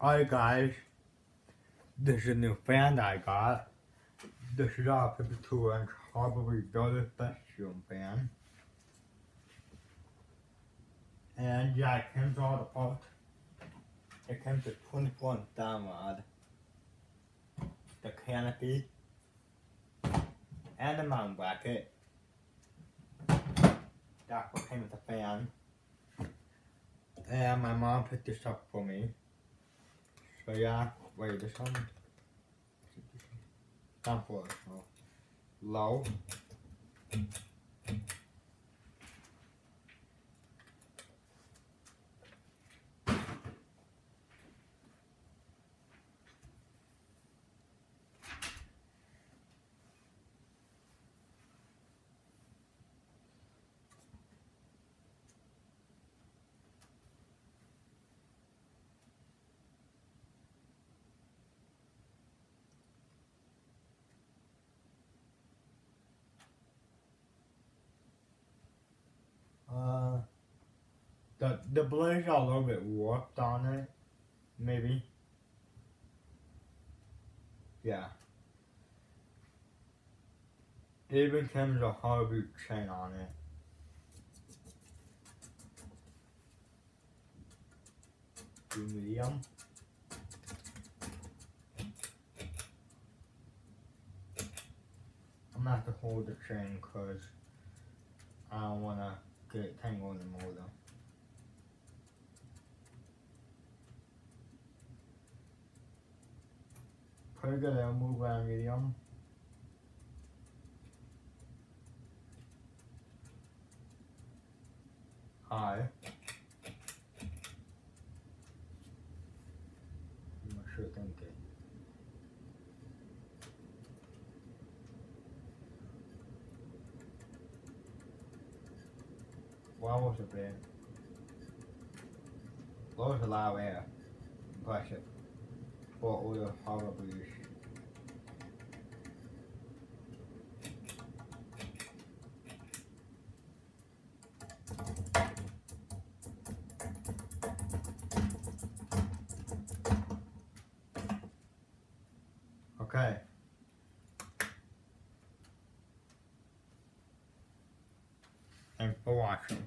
Alright guys, this is a new fan that I got. This is our 52-inch Harvey Brothers best ceiling fan. And yeah, it comes all the parts. It comes with 24-inch downrod, the canopy, and the mounting bracket. That's what came with the fan. And my mom picked this up for me. So yeah, wait, this one. Down for it. So low. The blades are a little bit warped on it, maybe. Yeah. It even comes with a Harvey chain on it. Do medium. I'm gonna have to hold the chain because I don't wanna get it tangled in the motor. Pretty good, I'll move around medium. High. I'm not sure thinking. Why was it big? Blows a lot of air. Impressive. For all the horrible use. Okay. Thanks for watching.